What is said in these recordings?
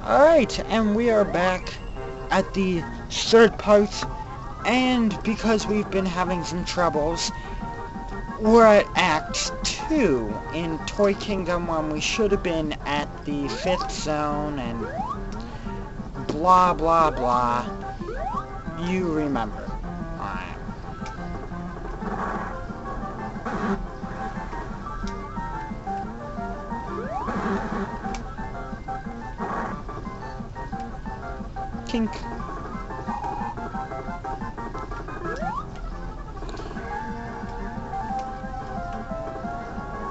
Alright, and we are back at the third part, and because we've been having some troubles, we're at Act 2 in Toy Kingdom when we should have been at the 5th zone, and blah blah blah. You remember. Alright. Kink.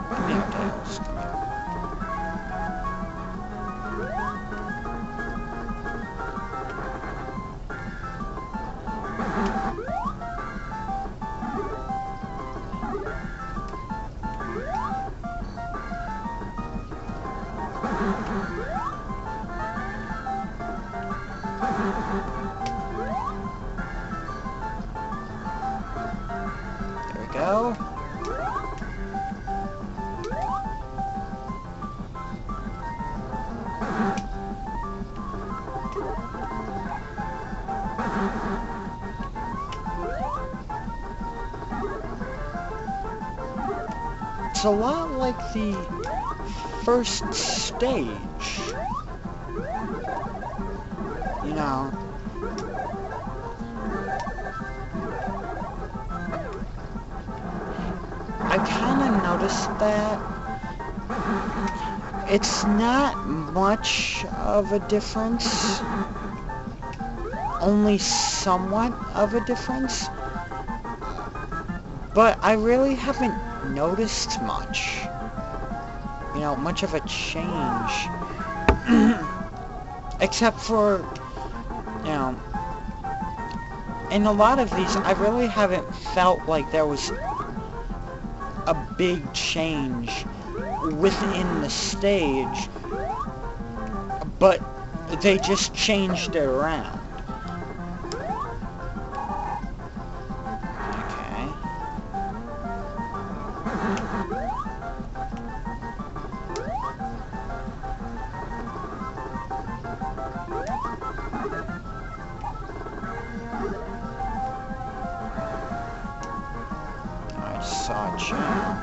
Come here, Tails. Come here. There we go. It's a lot like the first stage. You know. I kind of noticed that it's not much of a difference, only somewhat of a difference, but I really haven't noticed much, you know, much of a change, except for, you know, in a lot of these, I really haven't felt like there was a big change within the stage, but they just changed it around. Okay. I saw a channel.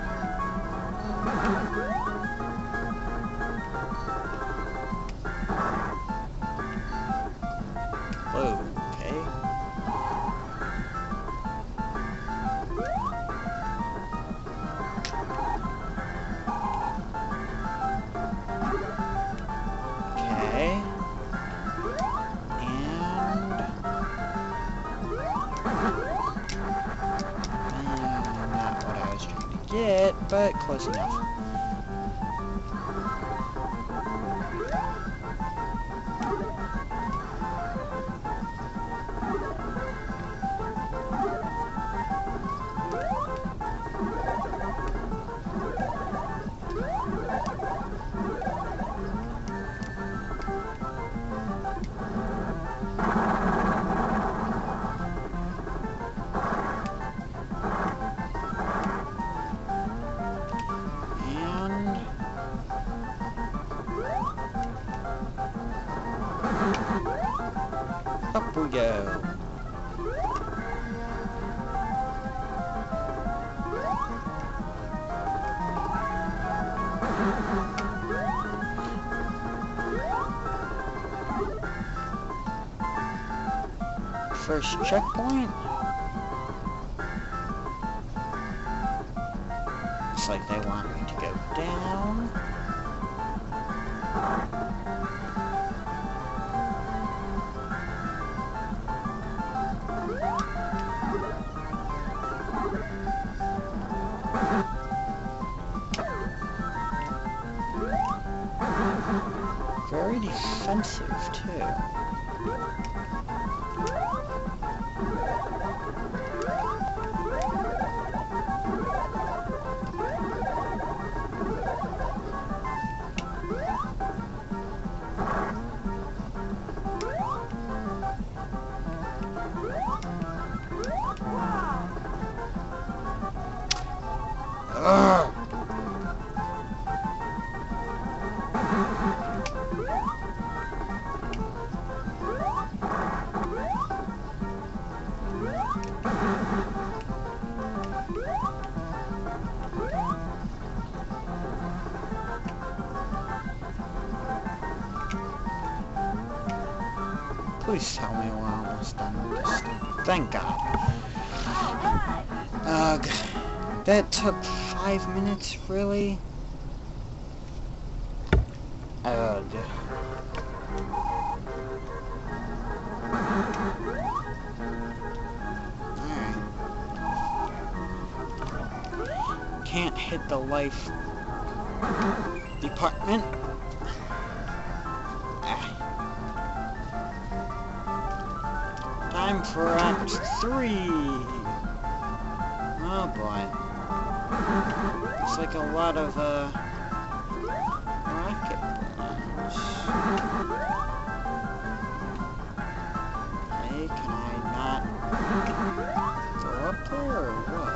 Okay. Okay. And not what I was trying to get, but close enough. Up we go. First checkpoint. Looks like they want me to go down. Very defensive, too. Ugh. Please tell me we're almost done with this thing. Thank God. Ugh. That took 5 minutes, really? Ugh. Alright. Can't hit the life department. Time for Act 3! Oh boy. It's like a lot of, rocket balloons. Hey, can I not go up there, or what?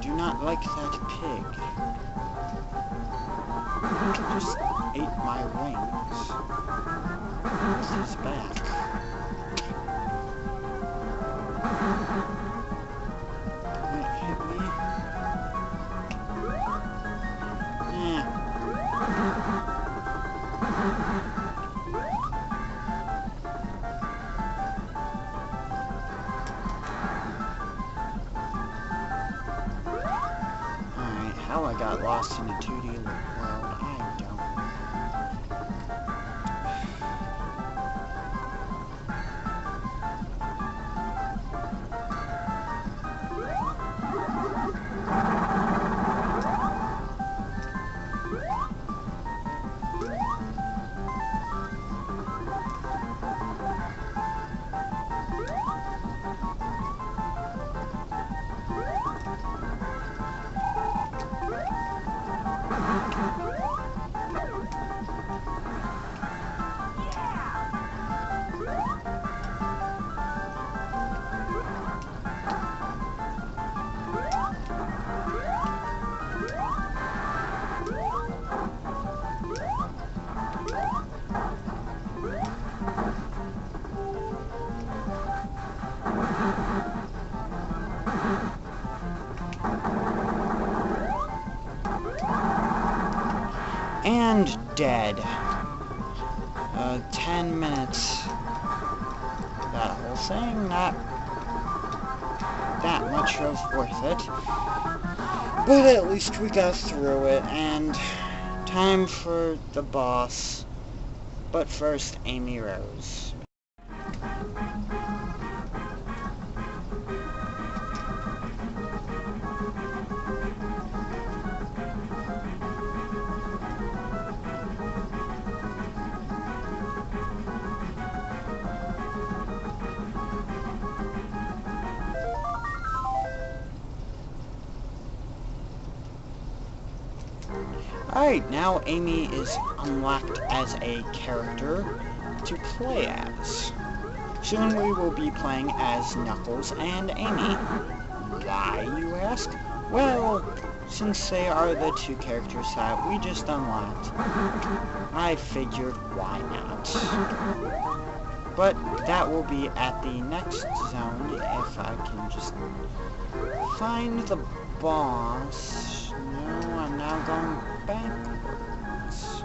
Do not like that pig. He just ate my wings with his back. Can it hit me? Yeah. How I got lost in a 2D world, I don't know. And dead. 10 minutes. That whole thing, not that much of worth it. But at least we got through it, and time for the boss. But first, Amy Rose. Alright, now Amy is unlocked as a character to play as. Soon we will be playing as Knuckles and Amy. Why, you ask? Well, since they are the two characters that we just unlocked, I figured why not. But that will be at the next zone if I can just find the boss. No, I'm now going backwards.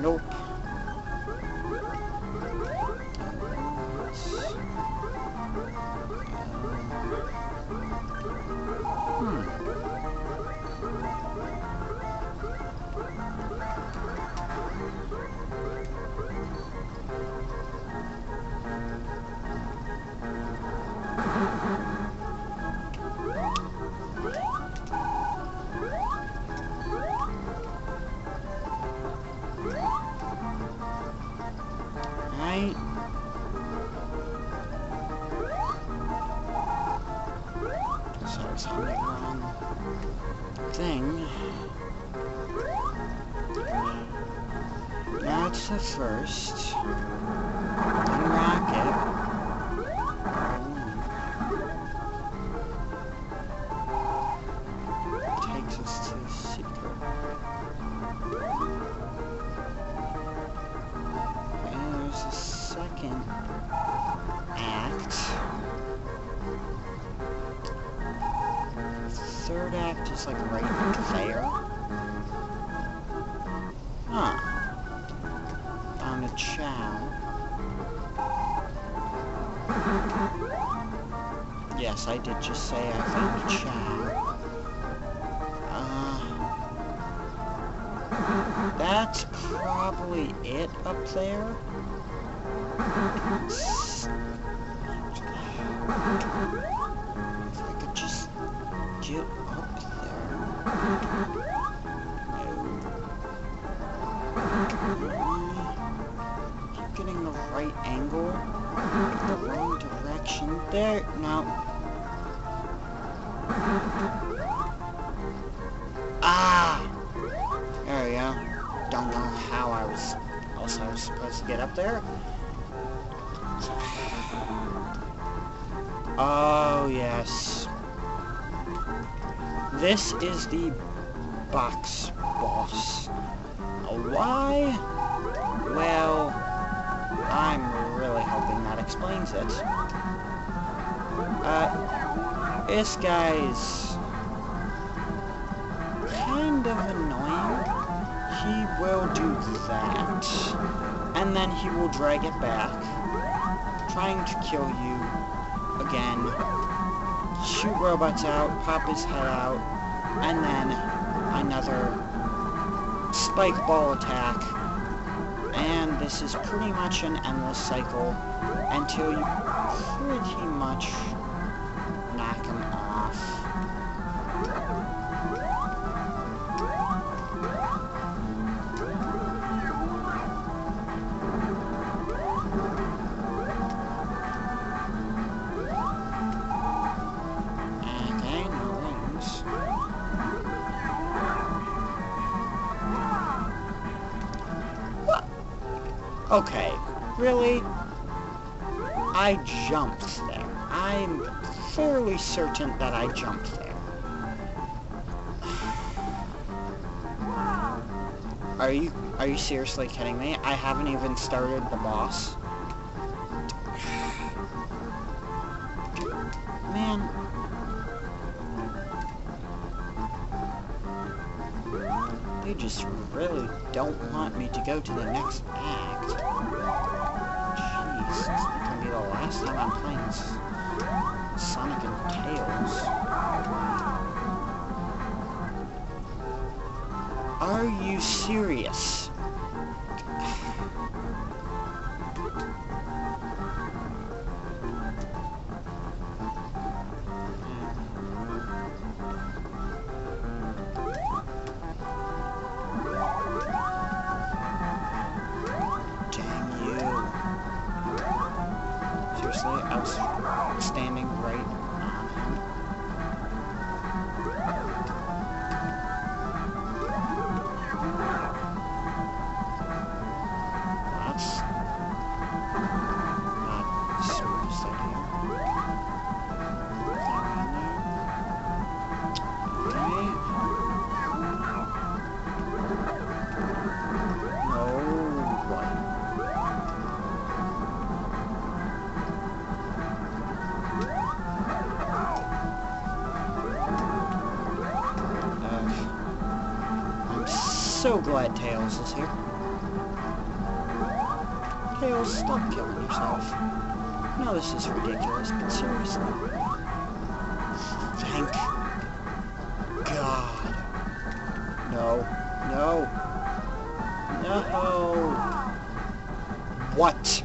Nope. Right. So I was on the wrong thing. That's the first. Unlock it. Takes us to the secret. And there's a second act. Third act is like right there. Huh. Found a Chao. Yes, I did just say I found a Chao. That's probably it up there. If I could just get up there. No. Keep getting the right angle. The wrong direction. There. No. Ah! There we go. Don't know how I was supposed to get up there. Oh, yes. This is the box boss. Why? Well, I'm really hoping that explains it. This guy's kind of annoying. He will do that, and then he will drag it back, trying to kill you again, shoot robots out, pop his head out, and then another spike ball attack, and this is pretty much an endless cycle until you pretty much knock him off. Okay, really? I jumped there. I'm fairly certain that I jumped there. Are you seriously kidding me? I haven't even started the boss. Man. They just really don't want me to go to the next act. Jeez, this is gonna be the last time I'm playing Sonic and Tails. Are you serious? I was standing right on him. so glad Tails is here. Tails, stop killing yourself. No, this is ridiculous, but seriously. Thank God. No. No. No. What?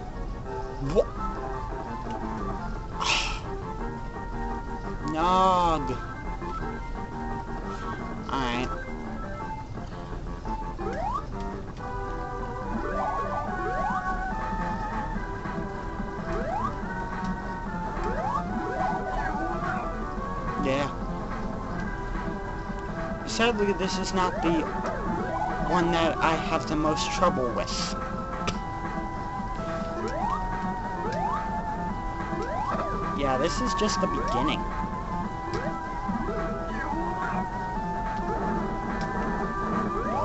What? Nog. Alright. Yeah. Sadly, this is not the one that I have the most trouble with. Yeah, this is just the beginning.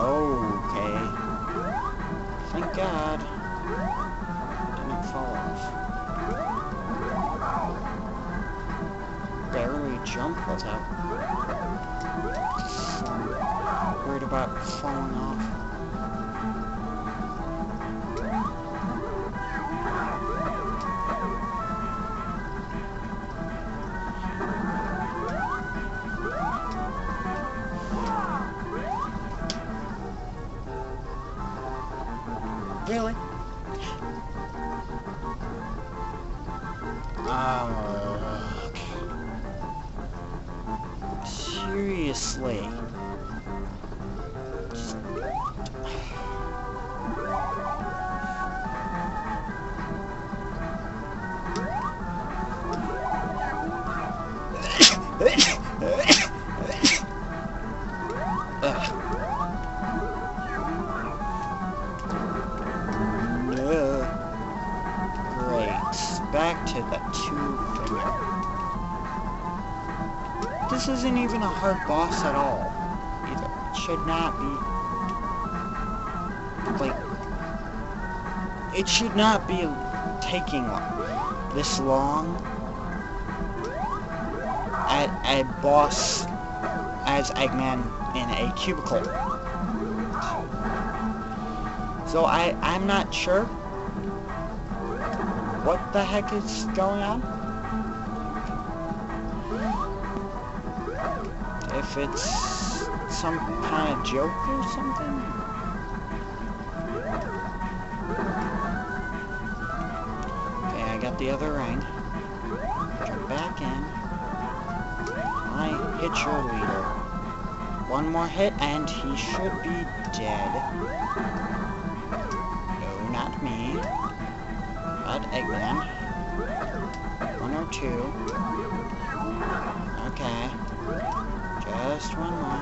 Okay. Thank God. Didn't fall off. Barely jump without worried about falling off. Really? Seriously. Back to the two-finger. This isn't even a hard boss at all, either. It should not be, like, it should not be taking this long at a boss as Eggman in a cubicle. So I'm not sure what the heck is going on? If it's some kind of joke or something? Okay, I got the other ring. Jump back in. I hit your leader. One more hit and he should be dead. No, not me. But Eggman. One or two. Okay. Just one more.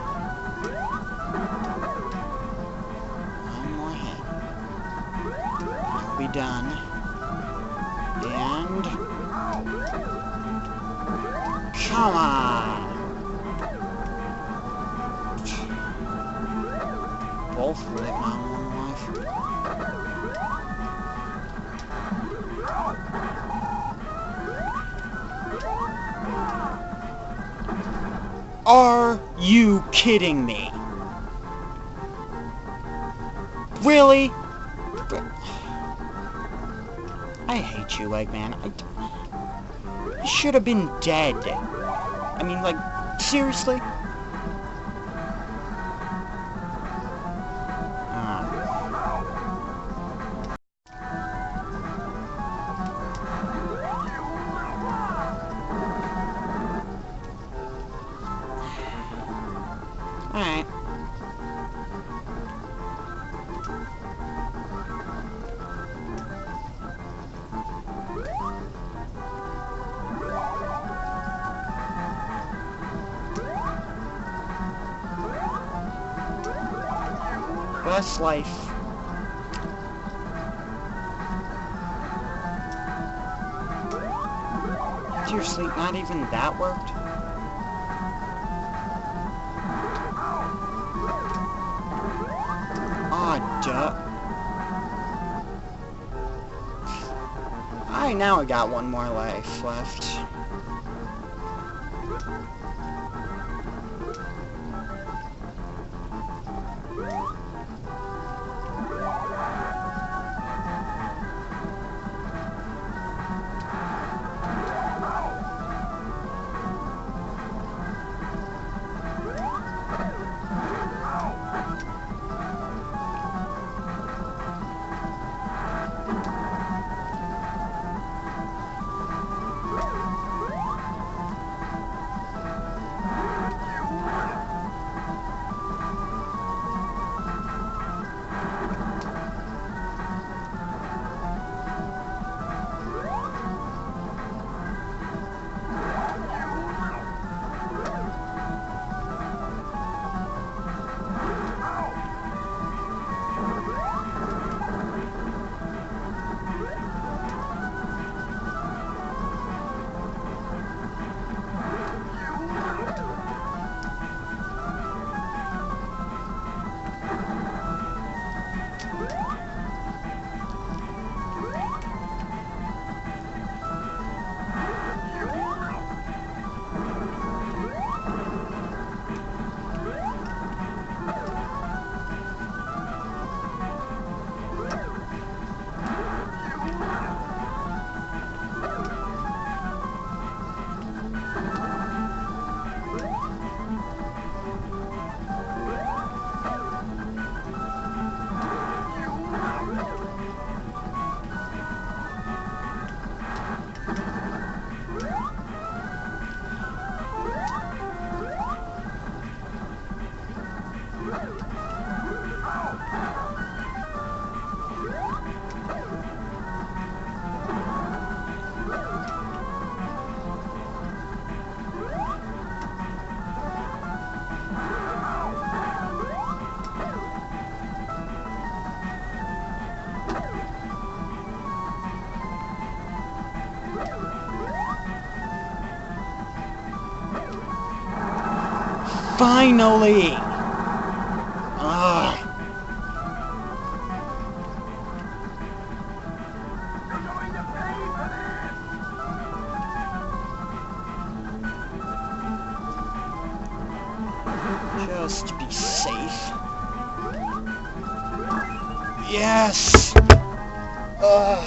One more hit. I'll be done. And... come on! Both live on one life. Are you kidding me? Really? I hate you, Eggman. You should have been dead. I mean, like, seriously? Alright. Best life. Seriously, not even that worked? Duh. Alright, now I got one more life left. Finally! Ugh. Just to be safe. Yes! Ugh.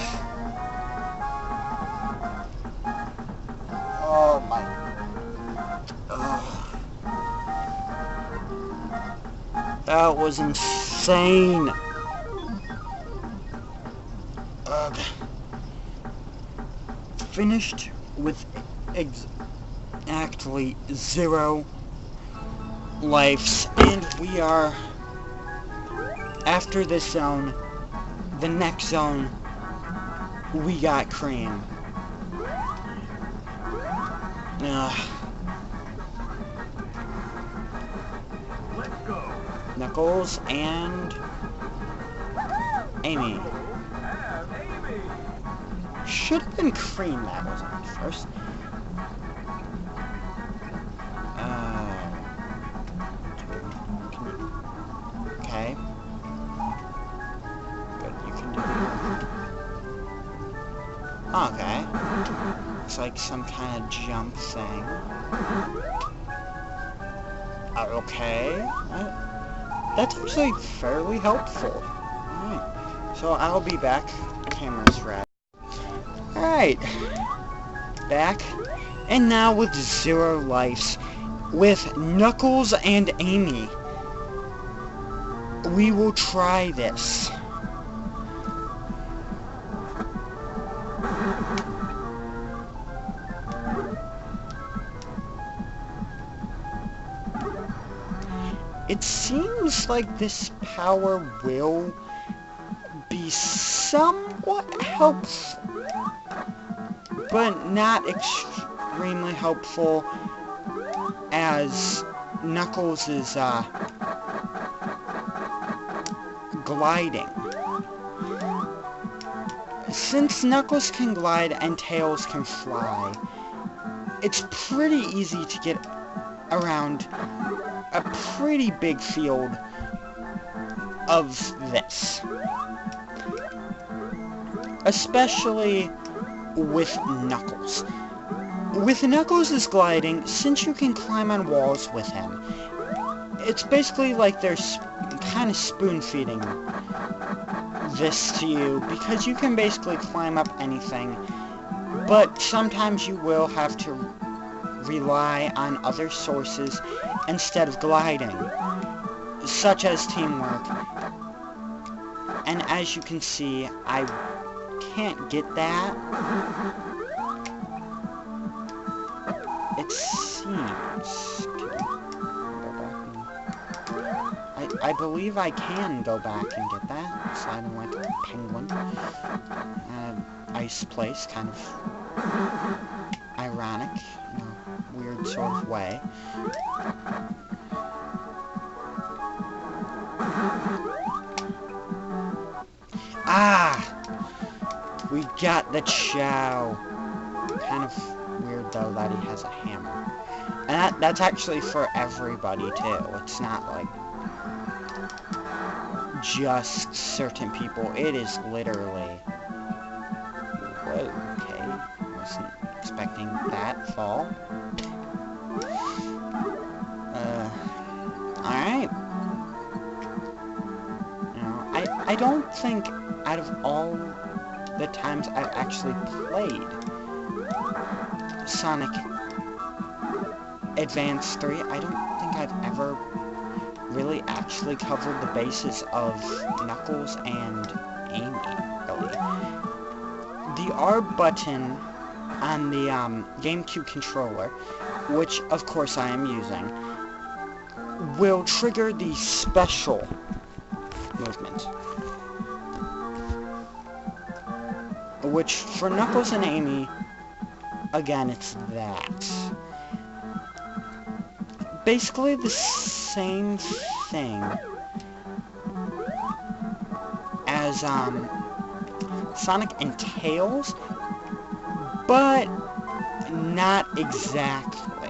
Oh my. Ugh. That was insane. Ugh. Finished with exactly 0 lives, and we are, after this zone, the next zone, we got Cream. Let's go. Knuckles and Amy. Amy. Should have been Cream that was on first. Okay. But you can do it. Okay. It's like some kind of jump thing. Okay. That's actually fairly helpful. Alright. So I'll be back. Camera's red. Alright. Back. And now with 0 lives. With Knuckles and Amy. We will try this. It seems like this power will be somewhat helpful, but not extremely helpful as Knuckles is gliding. Since Knuckles can glide and Tails can fly, it's pretty easy to get around a pretty big field of this. Especially with Knuckles. With Knuckles' gliding, since you can climb on walls with him, it's basically like they're kind of spoon-feeding this to you, because you can basically climb up anything, but sometimes you will have to rely on other sources instead of gliding, such as teamwork. And as you can see, I can't get that. It seems. I believe I can go back and get that. Sliding like a penguin. Ice place, kind of ironic in a weird sort of way. Ah! We got the Chao. Kind of weird though that he has a hammer. And that's actually for everybody too. It's not like just certain people. It is literally... Whoa, okay. Wasn't expecting that fall. Alright. I don't think out of all the times I've actually played Sonic Advance 3, I don't think I've ever really actually covered the basis of Knuckles and Amy, really. The R button on the GameCube controller, which of course I am using, will trigger the special movement. Which, for Knuckles and Amy, again, it's that. Basically the same thing as Sonic and Tails, but not exactly.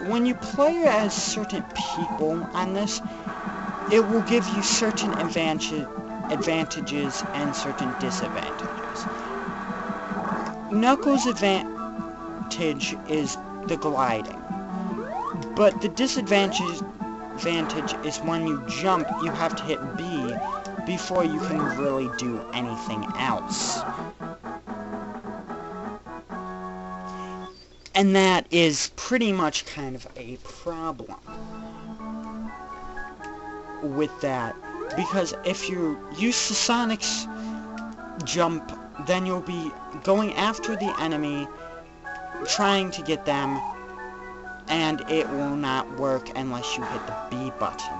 when you play as certain people on this, it will give you certain advantages and certain disadvantages. Knuckles' advantage is the gliding, but the disadvantage is when you jump, you have to hit B before you can really do anything else. And that is pretty much kind of a problem with that, because if you're used to Sonic's jump, then you'll be going after the enemy, trying to get them, and it will not work unless you hit the B button.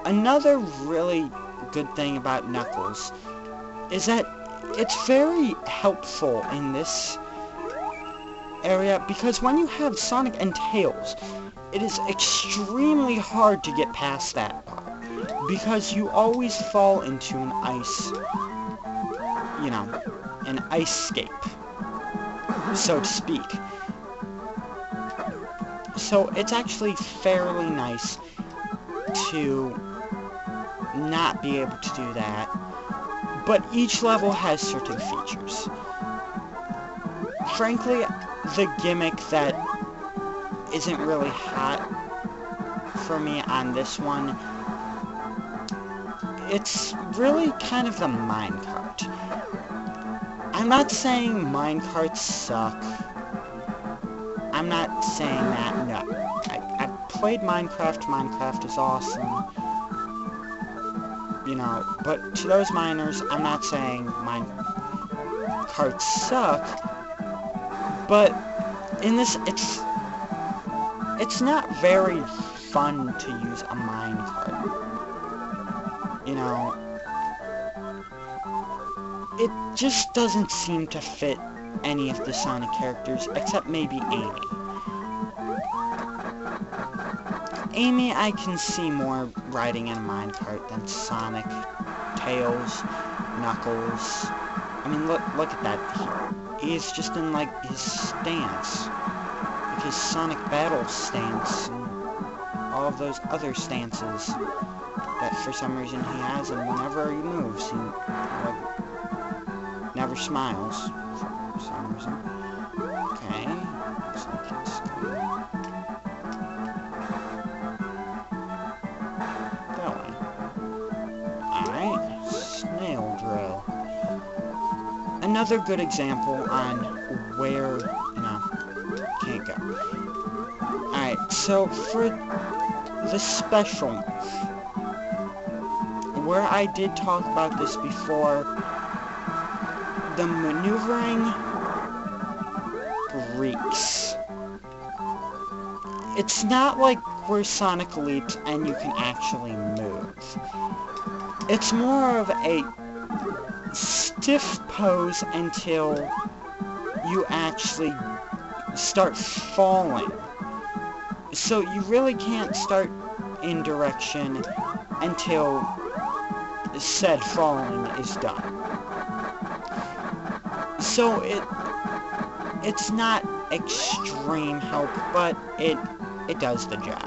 Another really good thing about Knuckles is that it's very helpful in this area, because when you have Sonic and Tails, it is extremely hard to get past that part, because you always fall into an ice, an ice-scape, so to speak. So it's actually fairly nice to not be able to do that, but each level has certain features. Frankly, the gimmick that isn't really hot for me on this one, it's really kind of the minecart. I'm not saying minecarts suck. I'm not saying that, no. I've played Minecraft. Minecraft is awesome. But to those miners, I'm not saying minecarts suck. But in this, it's not very fun to use a minecart. It just doesn't seem to fit any of the Sonic characters, except maybe Amy. Amy, I can see more riding in a minecart than Sonic, Tails, Knuckles. I mean, look at that. He's just in, his stance. His Sonic Battle stance, and all of those other stances that for some reason he has, and whenever he moves, he, never smiles, for some reason. Okay, looks like it's going. Alright, snail drill. Another good example on where, can't go. Alright, so for the special move, where I did talk about this before, the maneuvering reeks. It's not like where Sonic leaps and you can actually move. It's more of a stiff pose until you actually start falling. So you really can't start in direction until said falling is done. So it's not extreme help, but it does the job.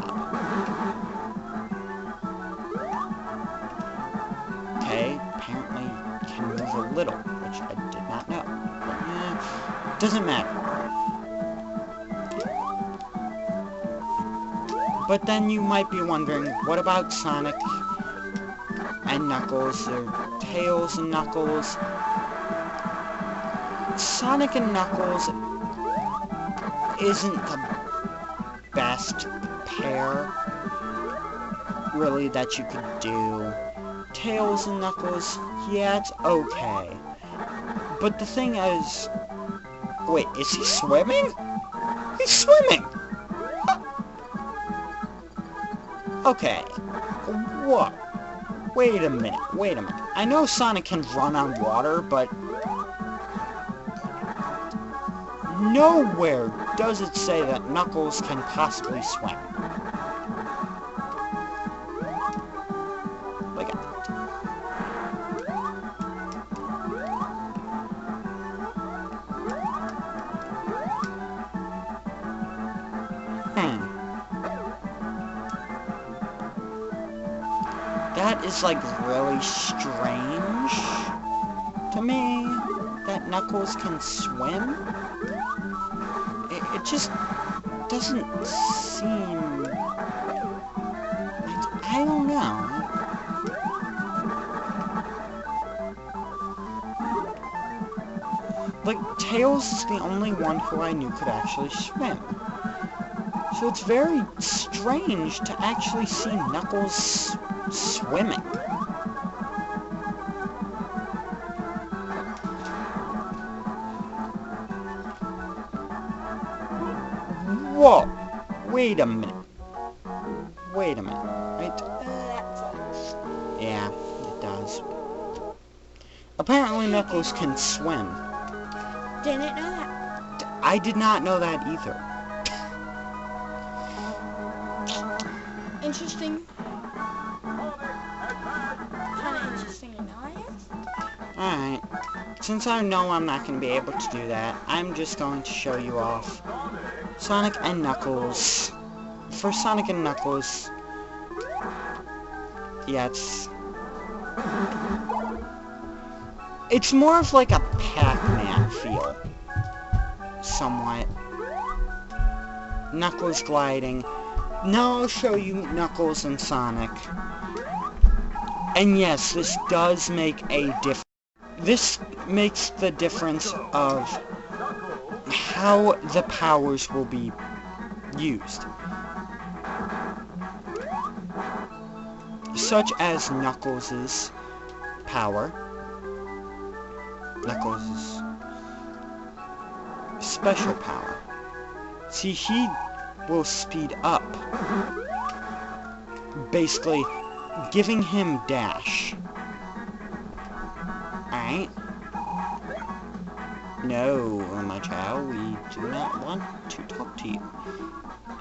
Okay, apparently can move a little, which I did not know. But doesn't matter. But then you might be wondering, what about Sonic and Knuckles, or Tails and Knuckles? Sonic and Knuckles isn't the best pair, really, that you could do. Tails and Knuckles, yeah, it's okay. But the thing is... Wait, is he swimming? He's swimming! Okay. What? Wait a minute. I know Sonic can run on water, but... nowhere does it say that Knuckles can possibly swim. Look at that. is, like, really strange to me, that Knuckles can swim. It just doesn't seem... I don't know. Like, Tails is the only one who I knew could actually swim. So it's very strange to actually see Knuckles swimming. Whoa! Wait a minute. Wait a minute. Right? Yeah, it does. Apparently Knuckles can swim. Didn't know that. I did not know that either. Interesting. Kind of interesting to know, I guess. Alright. Since I know I'm not going to be able to do that, I'm just going to show you off Sonic and Knuckles. For Sonic and Knuckles, yeah, it's more of like a Pac-Man feel, somewhat. Knuckles gliding. Now I'll show you Knuckles and Sonic. And yes, this does make a difference. This makes the difference of how the powers will be used. Such as Knuckles' power. Knuckles' special power. See, he will speed up. Basically, giving him dash. Alright? No, my child, we do not want to talk to you.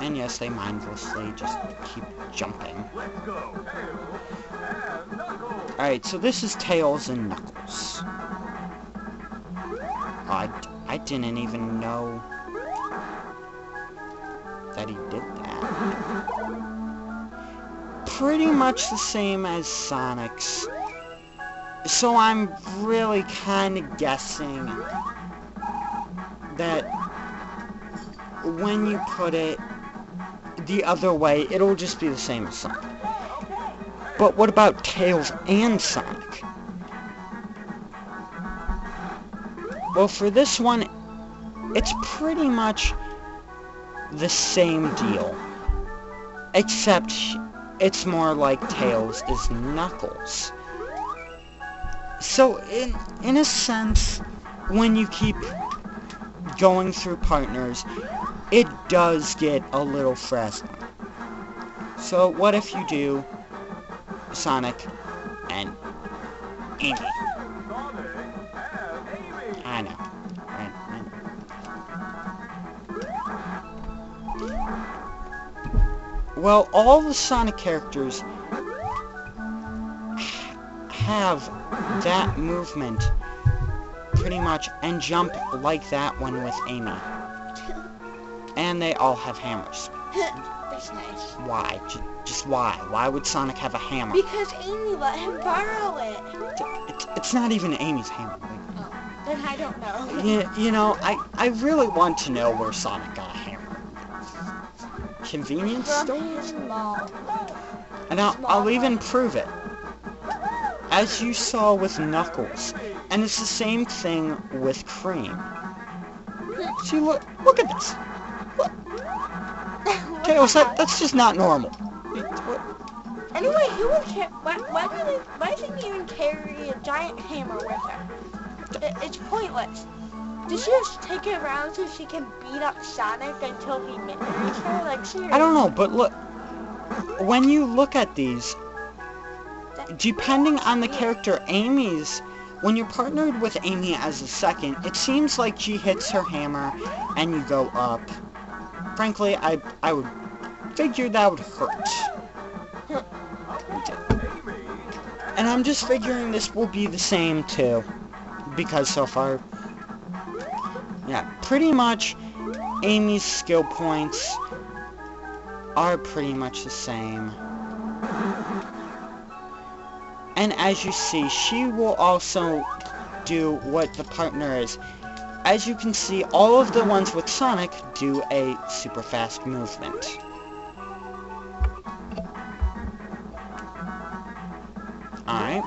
And yes, they mindlessly just keep jumping. Alright, so this is Tails and Knuckles. I didn't even know that he did that. Pretty much the same as Sonic's. So I'm really kind of guessing that when you put it the other way, it'll just be the same as Sonic. But what about Tails and Sonic? Well, for this one, it's pretty much the same deal. Except it's more like Tails is Knuckles. So, in a sense, when you keep going through partners, it does get a little frustrating. So, what if you do Sonic and Amy? I know. Well, all the Sonic characters have that movement pretty much and jump like that one with Amy. And they all have hammers. That's nice. Why? Just why? Why would Sonic have a hammer? Because Amy let him borrow it. It's not even Amy's hammer. Oh, then I don't know. Yeah, you know, I really want to know where Sonic got a hammer. Convenience store? His mom. And I'll even prove it. As you saw with Knuckles. And it's the same thing with Cream. See, look at this. Look. Tails, that's just not normal. Anyway, who would why doesn't he even carry a giant hammer with her? It's pointless. Does she just take it around so she can beat up Sonic until he marries her? Like, seriously. I don't know, but look, when you look at these, depending on the character Amy's, when you're partnered with Amy as a second, it seems like she hits her hammer and you go up. Frankly, I would figure that would hurt. And I'm just figuring this will be the same too, because so far, yeah, pretty much Amy's skill points are pretty much the same. And as you see, she will also do what the partner is. As you can see, all of the ones with Sonic do a super fast movement. Alright.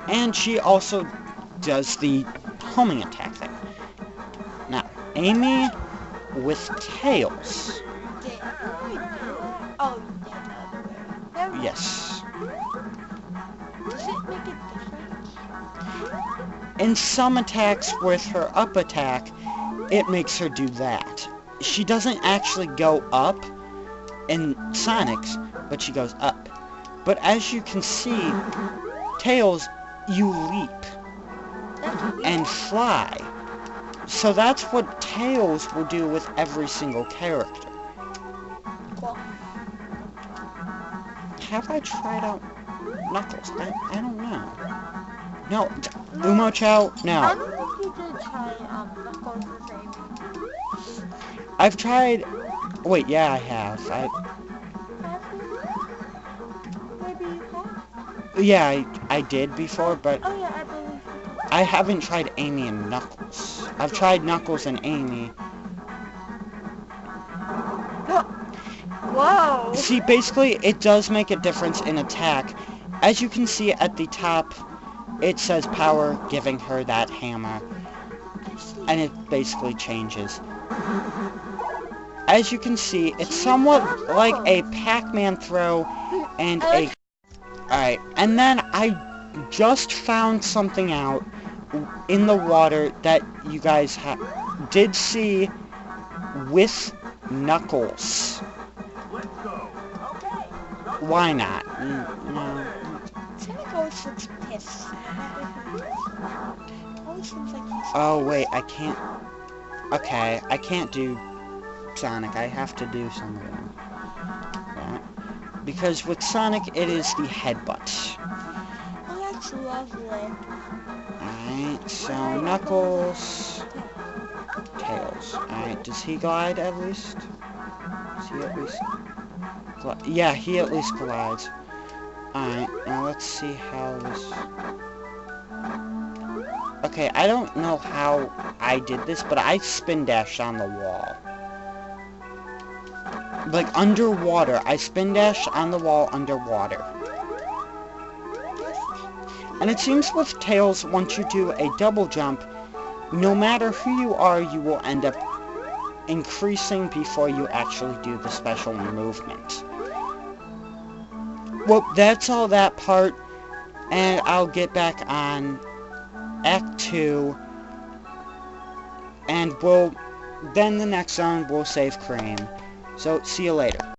And she also does the homing attack thing. Now, Amy with Tails. Oh, yeah, the other way. Yes. Does it make a difference? In some attacks with her up attack, it makes her do that. She doesn't actually go up in Sonic's, but she goes up. But as you can see, Tails, you leap and fly. So that's what Tails will do with every single character. Cool. Have I tried out Knuckles? I don't know. No, Umocho, I no. don't think you did try Knuckles with Amy. I've tried... Wait, yeah, I have. Maybe you have? Yeah, I did before, but Oh yeah, I believe you did. I haven't tried Amy and Knuckles. I've tried Knuckles and Amy. Whoa! See, basically, it does make a difference in attack. As you can see at the top, it says power, giving her that hammer. And it basically changes. As you can see, it's somewhat like a Pac-Man throw and a... Alright, and then I just found something out in the water that you guys did see with Knuckles. Let's go. Why not? No. Sonic always looks pissed. Always seems like he's... Oh, wait, I can't... Okay, I can't do Sonic. I have to do something. That. Because with Sonic, it is the headbutt. Oh, that's lovely. Alright, so Knuckles... Tails. Alright, does he glide at least? Does he at least... Yeah, he at least glides. Alright, now let's see how this... Okay, I don't know how I did this, but I spin dashed on the wall. Like, underwater. I spin dashed on the wall underwater. And it seems with Tails, once you do a double jump, no matter who you are, you will end up increasing before you actually do the special movement. Well, that's all that part, and I'll get back on Act 2, and then the next zone, we'll save Cream. So, see you later.